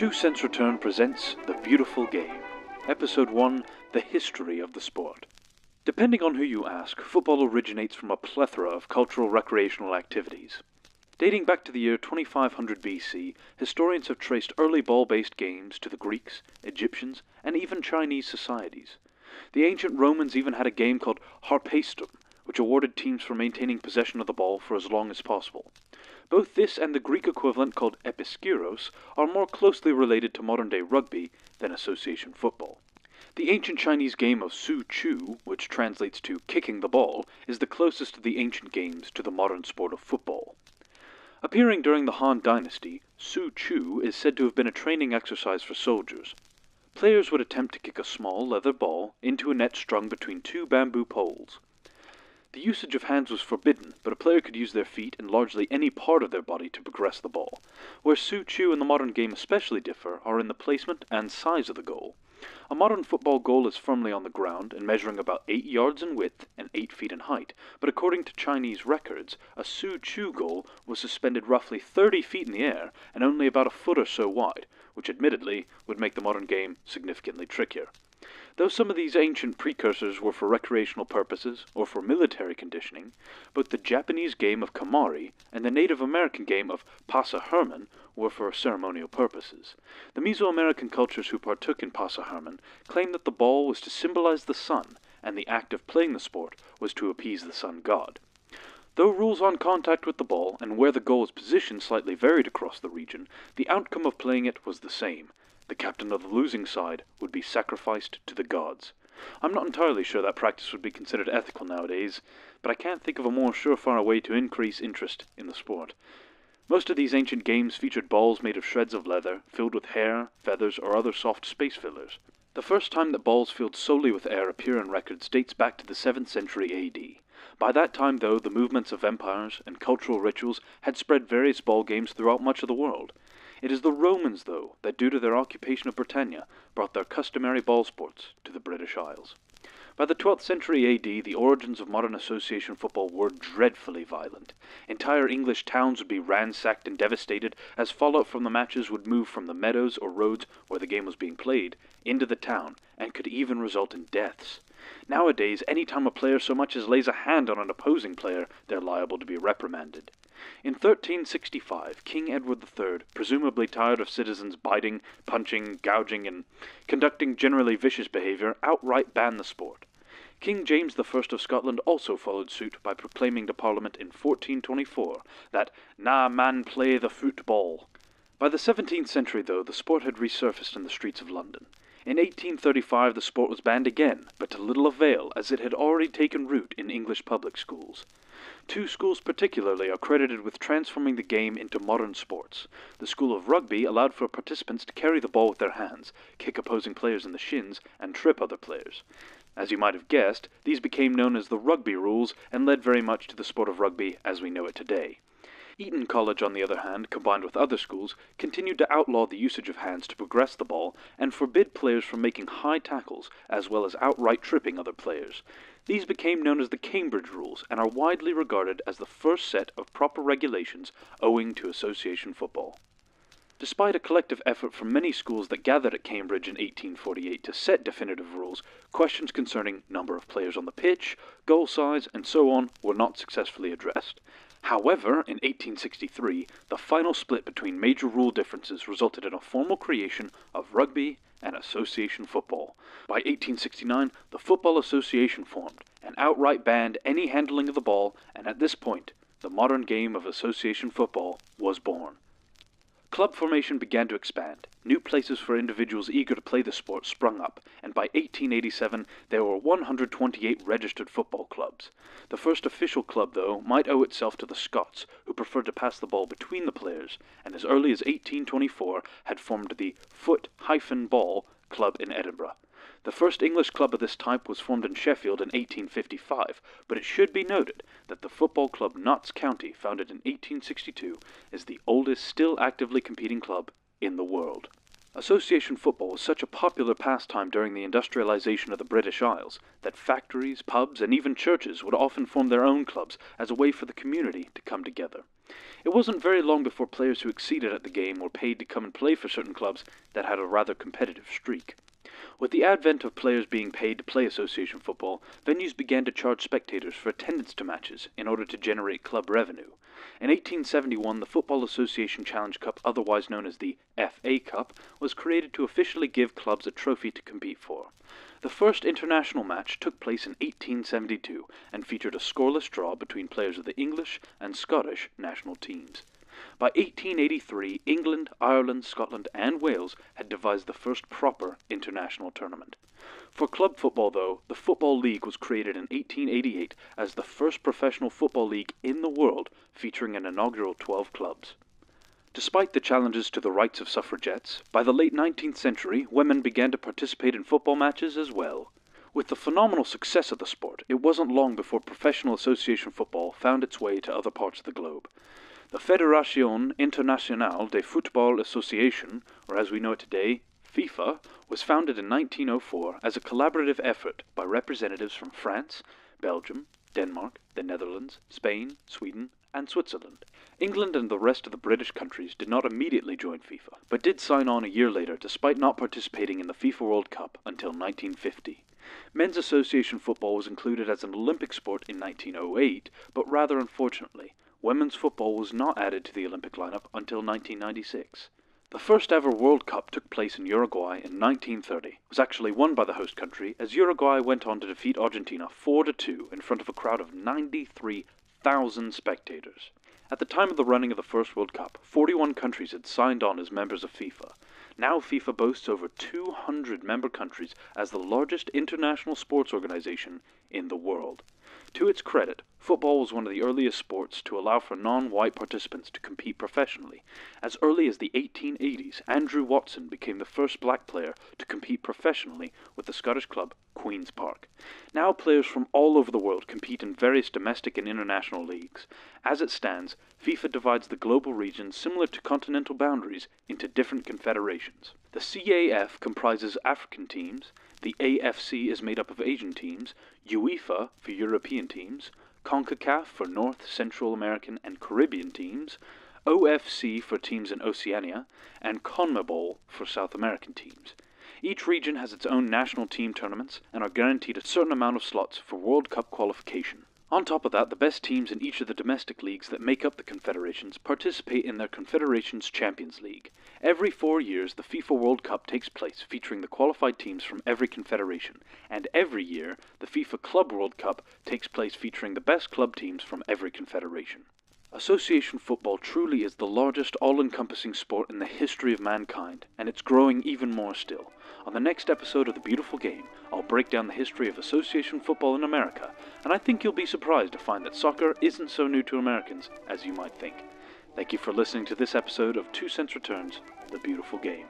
Two Cents Return presents The Beautiful Game, Episode 1, The History of the Sport. Depending on who you ask, football originates from a plethora of cultural recreational activities. Dating back to the year 2500 BC, historians have traced early ball-based games to the Greeks, Egyptians, and even Chinese societies. The ancient Romans even had a game called harpaestum, which awarded teams for maintaining possession of the ball for as long as possible. Both this and the Greek equivalent called episkiros are more closely related to modern-day rugby than association football. The ancient Chinese game of Su Chu, which translates to kicking the ball, is the closest of the ancient games to the modern sport of football. Appearing during the Han Dynasty, Su Chu is said to have been a training exercise for soldiers. Players would attempt to kick a small leather ball into a net strung between two bamboo poles. The usage of hands was forbidden, but a player could use their feet and largely any part of their body to progress the ball. Where Su Chu and the modern game especially differ are in the placement and size of the goal. A modern football goal is firmly on the ground and measuring about 8 yards in width and 8 feet in height, but according to Chinese records, a Su Chu goal was suspended roughly 30 feet in the air and only about a foot or so wide, which admittedly would make the modern game significantly trickier. Though some of these ancient precursors were for recreational purposes or for military conditioning, both the Japanese game of Kamari and the Native American game of Pasa Herman were for ceremonial purposes. The Mesoamerican cultures who partook in Pasa Herman claimed that the ball was to symbolize the sun, and the act of playing the sport was to appease the sun god. Though rules on contact with the ball and where the goal is positioned slightly varied across the region, the outcome of playing it was the same. The captain of the losing side would be sacrificed to the gods. I'm not entirely sure that practice would be considered ethical nowadays, but I can't think of a more surefire way to increase interest in the sport. Most of these ancient games featured balls made of shreds of leather, filled with hair, feathers, or other soft space fillers. The first time that balls filled solely with air appear in records dates back to the 7th century AD. By that time, though, the movements of empires and cultural rituals had spread various ball games throughout much of the world. It is the Romans, though, that due to their occupation of Britannia, brought their customary ball sports to the British Isles. By the 12th century AD, the origins of modern association football were dreadfully violent. Entire English towns would be ransacked and devastated, as fallout from the matches would move from the meadows or roads where the game was being played into the town, and could even result in deaths. Nowadays, any time a player so much as lays a hand on an opposing player, they're liable to be reprimanded. In 1365, King Edward III, presumably tired of citizens biting, punching, gouging, and conducting generally vicious behavior, outright banned the sport. King James I of Scotland also followed suit by proclaiming to Parliament in 1424 that "na man play the football." By the 17th century, though, the sport had resurfaced in the streets of London. In 1835 the sport was banned again, but to little avail, as it had already taken root in English public schools. Two schools particularly are credited with transforming the game into modern sports. The School of Rugby allowed for participants to carry the ball with their hands, kick opposing players in the shins, and trip other players. As you might have guessed, these became known as the rugby rules and led very much to the sport of rugby as we know it today. Eton College, on the other hand, combined with other schools, continued to outlaw the usage of hands to progress the ball and forbid players from making high tackles as well as outright tripping other players. These became known as the Cambridge Rules and are widely regarded as the first set of proper regulations owing to association football. Despite a collective effort from many schools that gathered at Cambridge in 1848 to set definitive rules, questions concerning number of players on the pitch, goal size, and so on were not successfully addressed. However, in 1863, the final split between major rule differences resulted in a formal creation of rugby and association football. By 1869, the Football Association formed and outright banned any handling of the ball, and at this point, the modern game of association football was born. Club formation began to expand. New places for individuals eager to play the sport sprung up, and by 1887 there were 128 registered football clubs. The first official club, though, might owe itself to the Scots, who preferred to pass the ball between the players, and as early as 1824 had formed the Foot-Ball Club in Edinburgh. The first English club of this type was formed in Sheffield in 1855, but it should be noted that the football club Notts County, founded in 1862, is the oldest still actively competing club in the world. Association football was such a popular pastime during the industrialization of the British Isles that factories, pubs, and even churches would often form their own clubs as a way for the community to come together. It wasn't very long before players who exceeded at the game were paid to come and play for certain clubs that had a rather competitive streak. With the advent of players being paid to play association football, venues began to charge spectators for attendance to matches in order to generate club revenue. In 1871, the Football Association Challenge Cup, otherwise known as the FA Cup, was created to officially give clubs a trophy to compete for. The first international match took place in 1872 and featured a scoreless draw between players of the English and Scottish national teams. By 1883, England, Ireland, Scotland, and Wales had devised the first proper international tournament. For club football, though, the Football League was created in 1888 as the first professional football league in the world, featuring an inaugural 12 clubs. Despite the challenges to the rights of suffragettes, by the late 19th century, women began to participate in football matches as well. With the phenomenal success of the sport, it wasn't long before professional association football found its way to other parts of the globe. The Fédération Internationale de Football Association, or as we know it today, FIFA, was founded in 1904 as a collaborative effort by representatives from France, Belgium, Denmark, the Netherlands, Spain, Sweden, and Switzerland. England and the rest of the British countries did not immediately join FIFA, but did sign on a year later despite not participating in the FIFA World Cup until 1950. Men's association football was included as an Olympic sport in 1908, but rather unfortunately, women's football was not added to the Olympic lineup until 1996. The first ever World Cup took place in Uruguay in 1930. It was actually won by the host country, as Uruguay went on to defeat Argentina 4-2 in front of a crowd of 93,000 spectators. At the time of the running of the first World Cup, 41 countries had signed on as members of FIFA. Now FIFA boasts over 200 member countries as the largest international sports organization in the world. To its credit, football was one of the earliest sports to allow for non-white participants to compete professionally. As early as the 1880s, Andrew Watson became the first black player to compete professionally with the Scottish club Queen's Park. Now players from all over the world compete in various domestic and international leagues. As it stands, FIFA divides the global region similar to continental boundaries into different confederations. The CAF comprises African teams, the AFC is made up of Asian teams, UEFA for European teams, CONCACAF for North, Central American and Caribbean teams, OFC for teams in Oceania, and CONMEBOL for South American teams. Each region has its own national team tournaments and are guaranteed a certain amount of slots for World Cup qualification. On top of that, the best teams in each of the domestic leagues that make up the confederations participate in their Confederations Champions League. Every 4 years, the FIFA World Cup takes place, featuring the qualified teams from every confederation, and every year, the FIFA Club World Cup takes place featuring the best club teams from every confederation. Association football truly is the largest all-encompassing sport in the history of mankind, and it's growing even more still. On the next episode of The Beautiful Game, I'll break down the history of association football in America, and I think you'll be surprised to find that soccer isn't so new to Americans as you might think. Thank you for listening to this episode of 2 Cents Returns, The Beautiful Game.